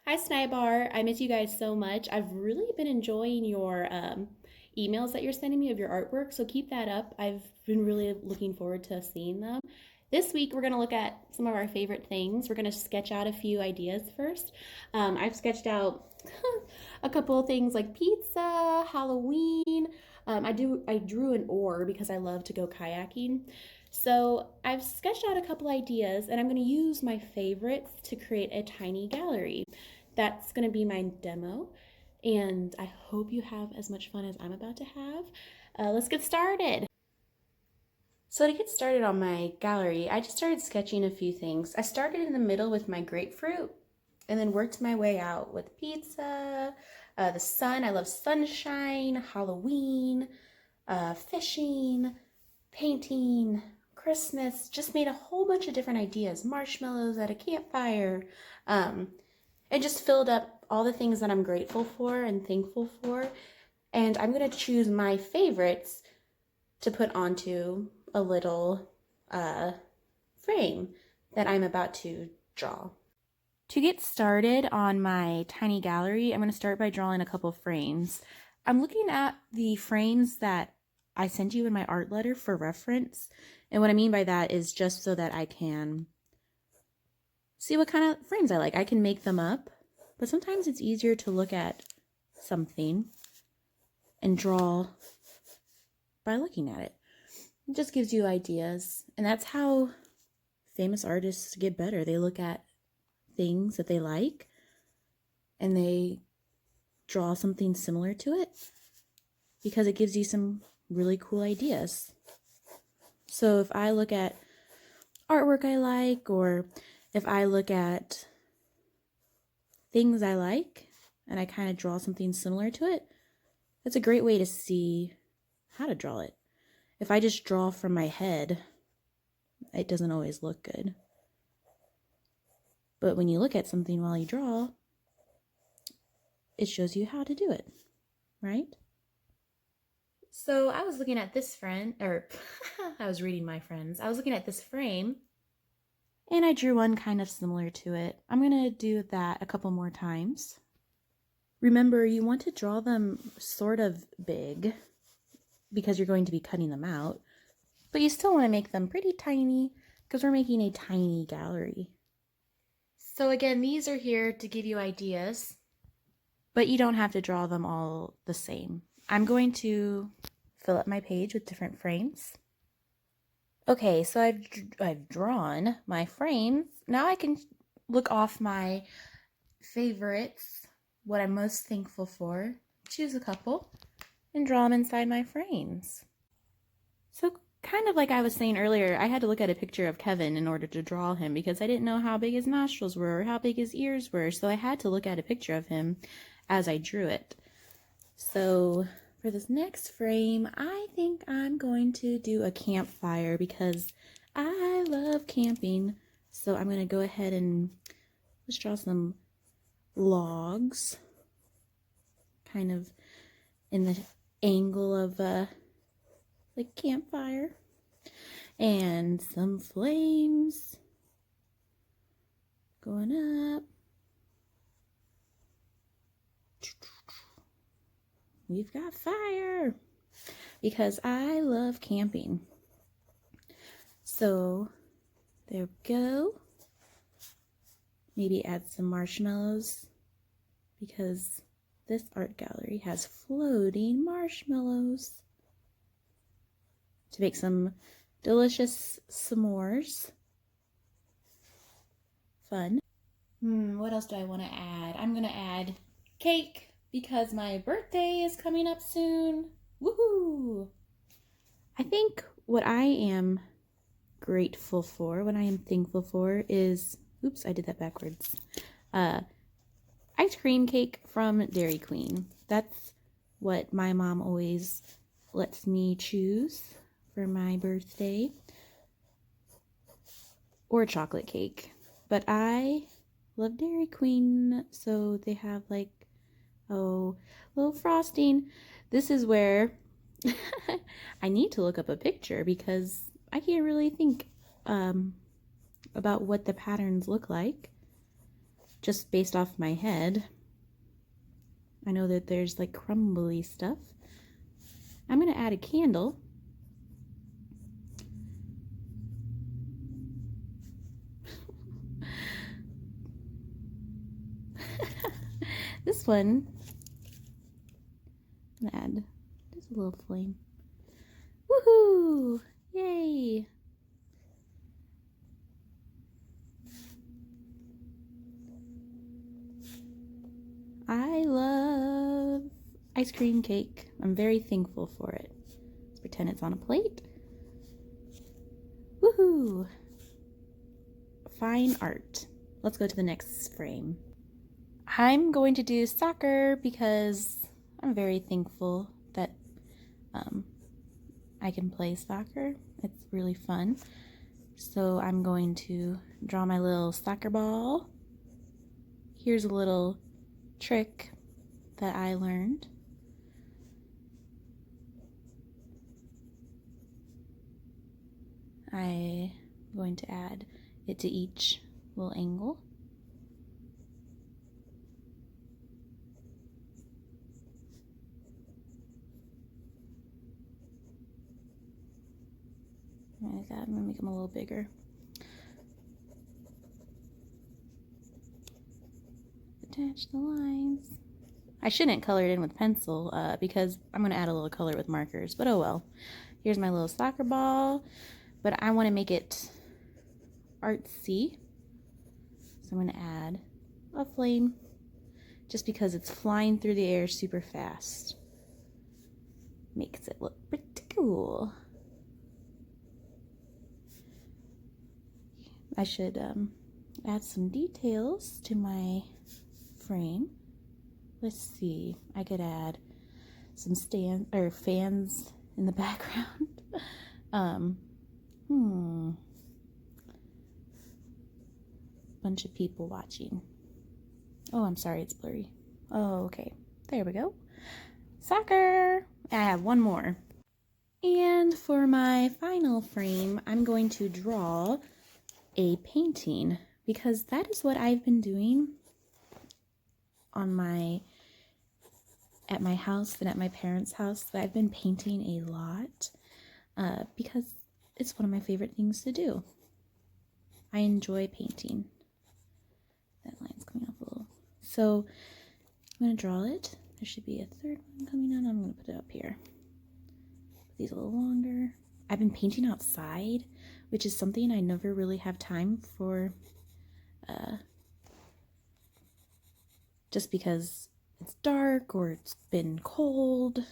Hi, Snibar. I miss you guys so much. I've really been enjoying your emails that you're sending me of your artwork, so keep that up. I've been really looking forward to seeing them. This week, we're going to look at some of our favorite things. We're going to sketch out a few ideas first. I've sketched out a couple of things like pizza, Halloween. I drew an oar because I love to go kayaking. So I've sketched out a couple ideas, and I'm going to use my favorites to create a tiny gallery. That's going to be my demo, and I hope you have as much fun as I'm about to have. Let's get started. So to get started on my gallery, I just started sketching a few things. I started in the middle with my grapefruit and then worked my way out with pizza, the sun. I love sunshine, Halloween, fishing, painting, Christmas. Just made a whole bunch of different ideas. Marshmallows at a campfire. And just filled up all the things that I'm grateful for and thankful for. And I'm going to choose my favorites to put onto a little frame that I'm about to draw. To get started on my tiny gallery, I'm going to start by drawing a couple frames. I'm looking at the frames that I sent you in my art letter for reference. And what I mean by that is just so that I can see what kind of frames I like. I can make them up, but sometimes it's easier to look at something and draw by looking at it. It just gives you ideas, and that's how famous artists get better. They look at things that they like and they draw something similar to it because it gives you some really cool ideas. So if I look at artwork I like, or if I look at things I like and I kind of draw something similar to it, that's a great way to see how to draw it. If I just draw from my head, it doesn't always look good. But when you look at something while you draw, it shows you how to do it, right? So I was looking at this friend, or I was reading my friends. I was looking at this frame, and I drew one kind of similar to it. I'm going to do that a couple more times. Remember, you want to draw them sort of big because you're going to be cutting them out, but you still want to make them pretty tiny because we're making a tiny gallery. So again, these are here to give you ideas, but you don't have to draw them all the same. I'm going to fill up my page with different frames. Okay, so I've drawn my frames. Now I can look off my favorites, what I'm most thankful for, choose a couple, and draw them inside my frames. So kind of like I was saying earlier, I had to look at a picture of Kevin in order to draw him because I didn't know how big his nostrils were or how big his ears were, so I had to look at a picture of him as I drew it. So for this next frame, I think I'm going to do a campfire because I love camping. So I'm going to go ahead and let's draw some logs, kind of in the angle of the campfire, and some flames going up. We've got fire because I love camping. So there we go. Maybe add some marshmallows because this art gallery has floating marshmallows to make some delicious s'mores. Fun. What else do I want to add? I'm going to add cake because my birthday is coming up soon. Woohoo! I think what I am grateful for, what I am thankful for is, oops, I did that backwards. Ice cream cake from Dairy Queen. That's what my mom always lets me choose for my birthday. Or chocolate cake. But I love Dairy Queen, so they have little frosting. This is where I need to look up a picture because I can't really think about what the patterns look like. just based off my head. I know that there's like crumbly stuff. I'm going to add a candle. This one, I'm going to add just a little flame. Woohoo! Yay! I love ice cream cake. I'm very thankful for it. Let's pretend it's on a plate. Woohoo! Fine art. Let's go to the next frame. I'm going to do soccer because I'm very thankful that I can play soccer. It's really fun. So I'm going to draw my little soccer ball. Here's a little trick that I learned. I'm going to add it to each little angle. Like that. I'm going to make them a little bigger. Attach the lines. I shouldn't color it in with pencil because I'm going to add a little color with markers, but oh well. Here's my little soccer ball, but I want to make it artsy. So I'm going to add a flame just because it's flying through the air super fast. Makes it look pretty cool. I should add some details to my frame. Let's see. I could add some fans in the background. Bunch of people watching. Oh, I'm sorry, it's blurry. Oh, okay. There we go. Soccer! I have one more. And for my final frame, I'm going to draw a painting because that is what I've been doing at my house and at my parents' house. I've been painting a lot because it's one of my favorite things to do. I enjoy painting. That line's coming up a little. So I'm going to draw it. There should be a third one coming on. I'm going to put it up here. Put these a little longer. I've been painting outside, which is something I never really have time for, just because it's dark or it's been cold,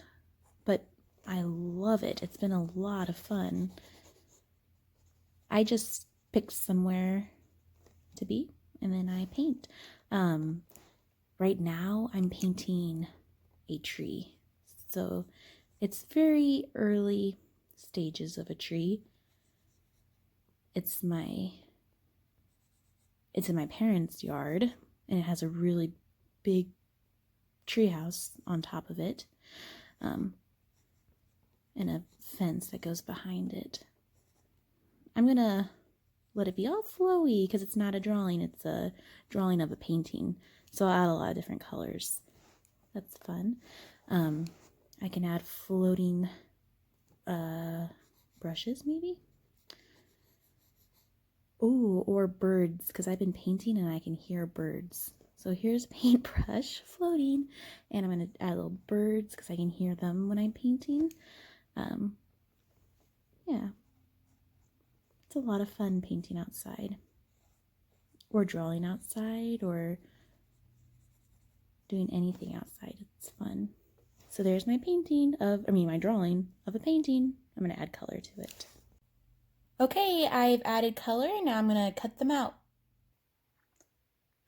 but I love it. It's been a lot of fun. I just picked somewhere to be, and then I paint. Right now I'm painting a tree, so it's very early stages of a tree. It's in my parents' yard, and it has a really big tree house on top of it, and a fence that goes behind it. I'm gonna let it be all flowy because it's not a drawing, it's a drawing of a painting. So I'll add a lot of different colors. That's fun. I can add floating brushes maybe. Oh, or birds, because I've been painting and I can hear birds. So here's a paintbrush floating, and I'm going to add little birds because I can hear them when I'm painting. Yeah. It's a lot of fun painting outside, or drawing outside, or doing anything outside. It's fun. So there's my my drawing of a painting. I'm going to add color to it. Okay, I've added color. Now I'm going to cut them out.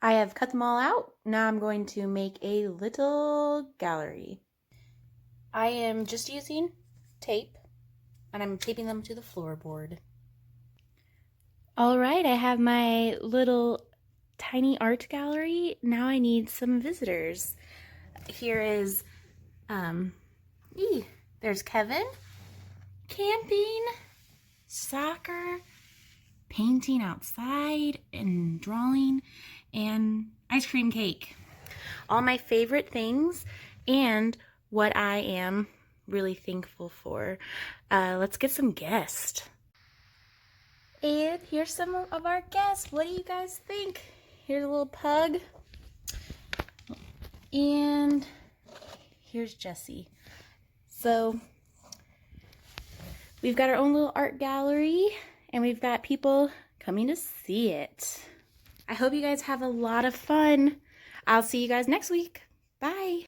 I have cut them all out. Now I'm going to make a little gallery. I am just using tape, and I'm taping them to the floorboard. All right, I have my little tiny art gallery. Now I need some visitors. Here is, there's Kevin, camping, soccer, painting outside, and drawing, and ice cream cake. All my favorite things and what I am really thankful for. Let's get some guests. And here's some of our guests. What do you guys think? Here's a little pug. And here's Jessie. So we've got our own little art gallery and we've got people coming to see it. I hope you guys have a lot of fun. I'll see you guys next week. Bye.